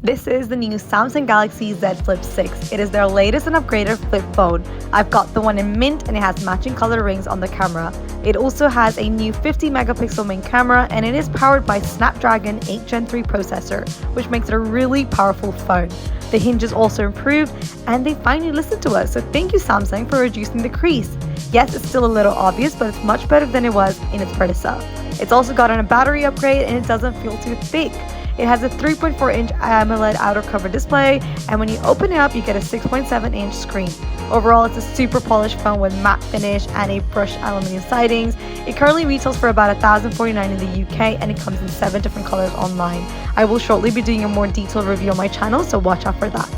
This is the new Samsung Galaxy Z Flip 6. It is their latest and upgraded flip phone. I've got the one in mint and it has matching color rings on the camera. It also has a new 50 megapixel main camera and it is powered by Snapdragon 8 Gen 3 processor, which makes it a really powerful phone. The hinge is also improved and they finally listened to us, so thank you Samsung for reducing the crease. Yes, it's still a little obvious, but it's much better than it was in its predecessor. It's also gotten a battery upgrade and it doesn't feel too thick. It has a 3.4-inch AMOLED outer cover display, and when you open it up, you get a 6.7-inch screen. Overall, it's a super polished phone with matte finish and a brushed aluminum sidings. It currently retails for about $1,049 in the UK, and it comes in 7 different colors online. I will shortly be doing a more detailed review on my channel, so watch out for that.